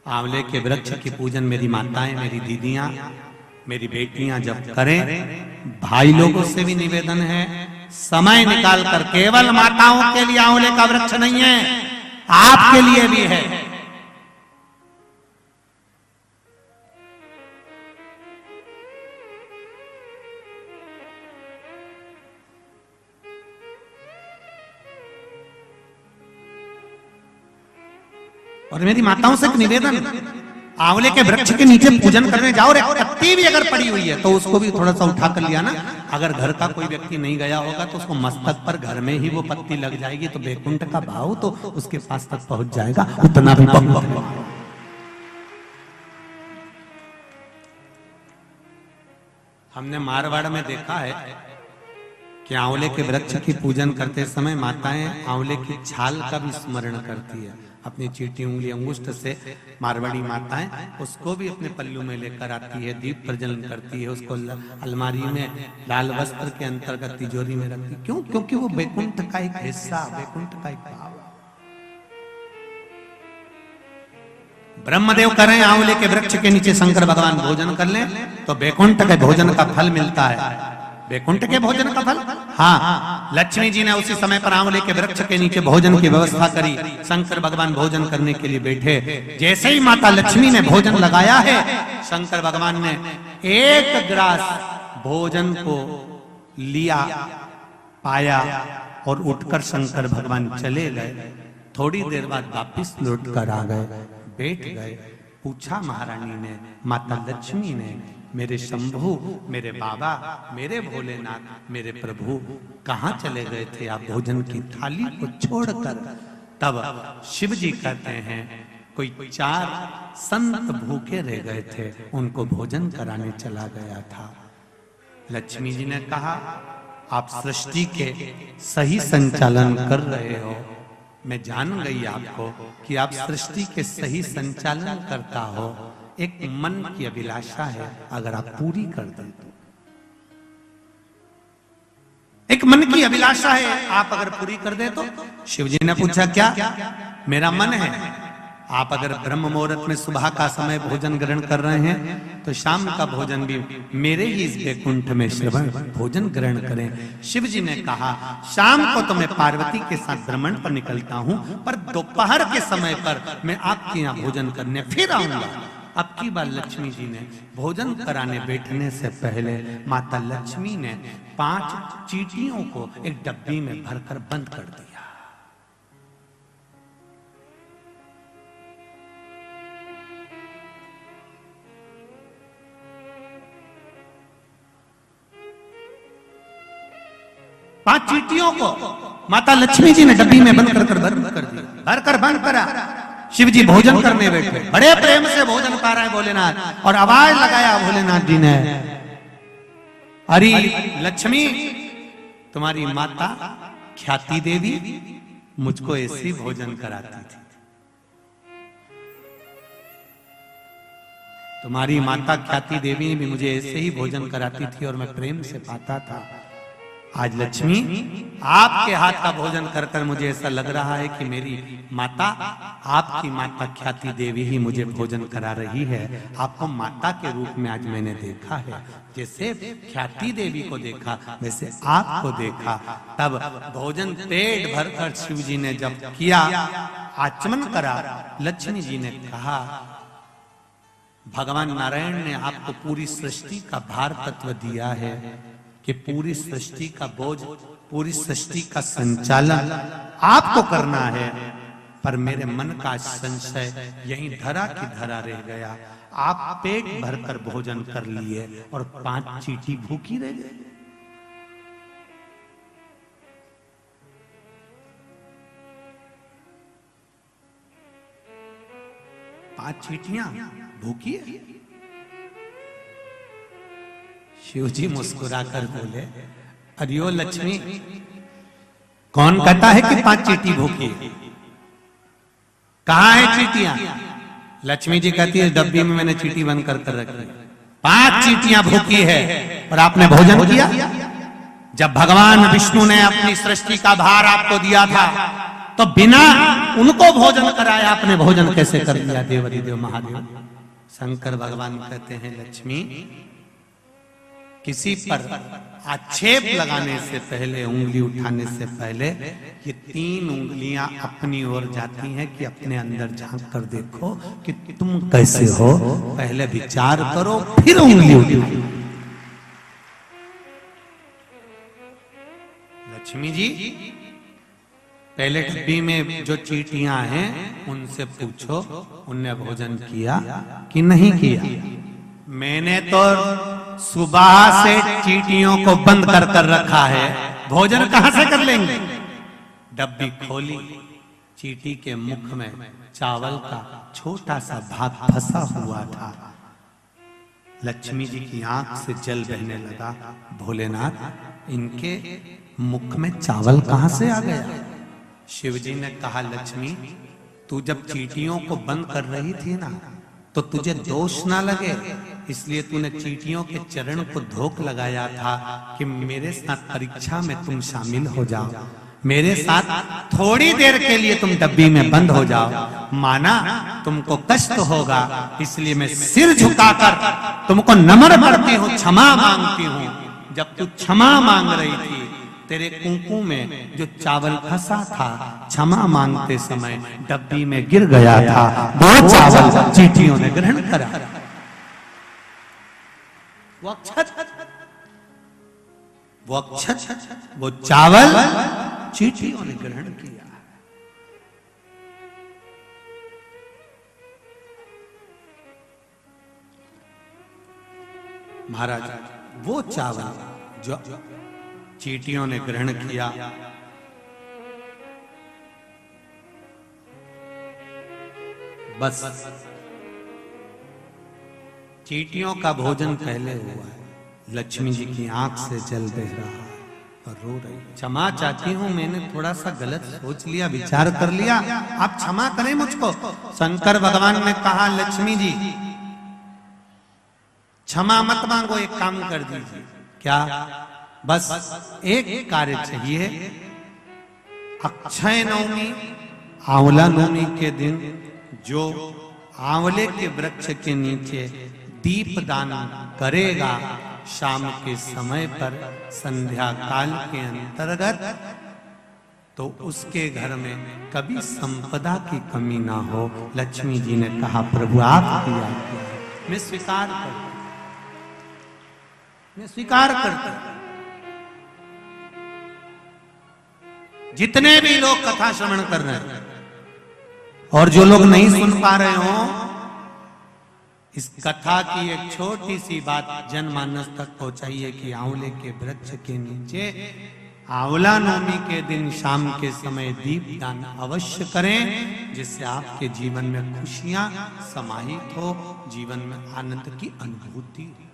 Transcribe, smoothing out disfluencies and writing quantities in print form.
आंवले के वृक्ष की पूजन मेरी माताएं, मेरी दीदियां, मेरी बेटियां जब करें, भाई लोगों से भी निवेदन है, समय निकाल कर, केवल माताओं के लिए आंवले का वृक्ष नहीं है, आपके लिए भी है। और मेरी माताओं से एक निवेदन, आंवले के वृक्ष के नीचे पूजन करने जाओ, एक पत्ती भी अगर पड़ी हुई है तो उसको भी थोड़ा सा उठा कर लिया ना। अगर घर का कोई व्यक्ति नहीं गया होगा तो उसको मस्तक पर घर में ही वो पत्ती लग जाएगी, तो बैकुंठ का भाव तो उसके पास तक पहुंच जाएगा। उतना भी हमने मारवाड़ में देखा है कि आंवले के वृक्ष की पूजन करते समय माताएं आंवले की छाल का भी स्मरण करती है। अपनी चीटी उंगली अंगुष्ठ से मारवाड़ी माताएं उसको भी अपने पल्लू में लेकर आती है, दीप प्रज्वलन करती है, उसको अलमारी में लाल वस्त्र के अंतर्गत तिजोरी में रखती है। क्यों? क्योंकि वो बैकुंठ का एक हिस्सा, बैकुंठ का एक भाव। ब्रह्मदेव करें आंवले के वृक्ष के नीचे शंकर भगवान भोजन कर लें तो बैकुंठ के भोजन का फल मिलता है। बैकुंठ के भोजन का फल, हाँ, लक्ष्मी जी ने उसी समय पर आंवले के वृक्ष के नीचे भोजन की व्यवस्था करी। शंकर भगवान भोजन करने के लिए बैठे, जैसे ही माता लक्ष्मी ने भोजन लगाया है, शंकर भगवान ने एक ग्रास भोजन को लिया, पाया और उठकर शंकर भगवान चले गए। थोड़ी देर बाद वापिस लौट कर आ गए, बैठ गए। पूछा महारानी ने, माता लक्ष्मी ने, मेरे शंभु, मेरे बाबा, मेरे भोलेनाथ, मेरे प्रभु कहाँ चले गए थे आप भोजन की थाली को छोड़कर? तब शिव जी कहते हैं, कोई 4 संत भूखे रह गए थे, उनको भोजन कराने चला गया था। लक्ष्मी जी ने कहा, आप सृष्टि के सही संचालन कर रहे हो, मैं जान गई आपको कि आप सृष्टि के सही संचालन करता हो। एक मन की अभिलाषा है, अगर आप पूरी कर दें तो, एक मन की अभिलाषा है, आप अगर पूरी कर दे तो। शिव जी ने पूछा, क्या? मेरा मन है, आप अगर ब्रह्म मुहूर्त में सुबह का समय भोजन ग्रहण कर रहे हैं तो शाम का भोजन भी मेरे ही इस बैकुंठ में श्रवण भोजन ग्रहण करें। शिव जी ने कहा, शाम को तो मैं पार्वती के साथ भ्रमण पर निकलता हूं, पर दोपहर के समय पर मैं आपके यहाँ भोजन करने फिर आऊंगा। अब की बार लक्ष्मी जी ने भोजन कराने बैठने से पहले माता लक्ष्मी ने 5 चींटियों को एक डब्बी में भरकर बंद कर दिया। पांच चींटियों को माता लक्ष्मी जी ने डब्बी में बंद कर दिया, भरकर बंद करा। शिव जी भोजन करने बैठे, बड़े प्रेम से भोजन पा रहे हैं भोलेनाथ, और आवाज लगाया भोलेनाथ जी ने, अरे लक्ष्मी, तुम्हारी माता ख्याति देवी मुझको ऐसी भोजन कराती थी, तुम्हारी माता ख्याति देवी भी मुझे ऐसे ही भोजन कराती थी और मैं प्रेम से पाता था। आज लक्ष्मी, आपके हाथ का भोजन कर कर मुझे ऐसा लग रहा है कि मेरी माता, आपकी माता ख्याति देवी ही मुझे भोजन करा रही है। आपको माता के रूप में आज मैंने देखा है, जैसे ख्याति देवी को देखा वैसे आपको देखा। तब भोजन पेट भरकर शिव जी ने जब किया, आचमन करा, लक्ष्मी जी ने कहा, भगवान नारायण ने आपको पूरी सृष्टि का भार तत्व दिया है कि पूरी सृष्टि का बोझ, पूरी सृष्टि का संचालन आपको करना है, पर मेरे मन का संशय यहीं धरा की धरा रह गया। आप पेट भरकर भोजन कर लिए और 5 चींटी भूखी रह गई। पांच चींटियां भूखी है। शिव जी मुस्कुराकर बोले, अरियो लक्ष्मी, कौन कहता है कि 5 चींटी भूखी है? कहां है चींटियां? लक्ष्मी जी कहती है, डब्बी में मैंने चींटी बंद कर रखी, 5 चींटियां भूखी है और आपने भोजन किया। जब भगवान विष्णु ने अपनी सृष्टि का भार आपको दिया था, तो बिना उनको भोजन कराया आपने भोजन कैसे कर लिया देवाधिदेव महादेव। शंकर भगवान कहते हैं लक्ष्मी, किसी पर आक्षेप लगाने से पहले, उंगली उठाने से पहले ये 3 उंगलियां अपनी ओर जाती हैं कि अपने अंदर झांक कर देखो कि तुम कैसे हो। पहले विचार करो फिर उंगली उठाओ। लक्ष्मी जी पहले डब्बी में जो चींटियां हैं उनसे पूछो उनने भोजन किया कि नहीं किया। मैंने तो सुबह से चींटियों को बंद कर कर रखा है, भोजन कहां से कर लेंगे। डब्बी खोली, चींटी के मुख में चावल का छोटा सा भाग फंसा हुआ था। लक्ष्मी जी की आंख से जल बहने लगा। भोलेनाथ, इनके मुख में चावल कहां से आ गया। शिव जी ने कहा, लक्ष्मी तू जब चींटियों को बंद कर रही थी ना, तो तुझे दोष ना लगे, इसलिए तूने चींटियों के चरण को धोख लगाया था कि मेरे साथ परीक्षा में तुम शामिल हो जाओ, मेरे साथ थोड़ी देर के लिए तुम डब्बी में बंद हो जाओ। माना तुमको कष्ट होगा, इसलिए मैं सिर झुकाकर तुमको नमन करती हूँ, क्षमा मांगती हूँ। जब तू क्षमा मांग रही थी, तेरे कुंकू में जो चावल फंसा था, क्षमा मांगते समय डब्बी में गिर गया था। वो चावल चींटियों ने ग्रहण करा। वो अक्षत, वो चावल चींटियों ने ग्रहण किया। महाराज, वो चावल जो चींटियों ने ग्रहण किया, बस चींटियों का भोजन पहले हुआ है। लक्ष्मी जी की आंख से जल बह रहा है और रो रही। क्षमा चाहती हूं, मैंने थोड़ा सा गलत सोच लिया, विचार कर लिया, आप क्षमा करें मुझको। शंकर भगवान ने कहा, लक्ष्मी जी क्षमा मत मांगो, एक काम कर दीजिए। क्या? बस एक कार्य चाहिए। अक्षय नवमी, आंवला नवमी के दिन जो आंवले के वृक्ष के नीचे दीप दान करेगा, शाम के समय पर संध्या काल के अंतर्गत, तो उसके घर में कभी संपदा की कमी ना हो। लक्ष्मी जी ने कहा, प्रभु आपकी आज्ञा, मैं स्वीकार करता, मैं स्वीकार करता। जितने भी लोग कथा श्रवण कर रहे हैं और जो लोग नहीं सुन पा रहे हो, इस कथा की एक छोटी सी बात जनमानस तक पहुंचाइए कि आंवले के वृक्ष के नीचे आंवला नवमी के दिन शाम के समय दीप दान अवश्य करें, जिससे आपके जीवन में खुशियां समाहित हो, जीवन में आनंद की अनुभूति हो।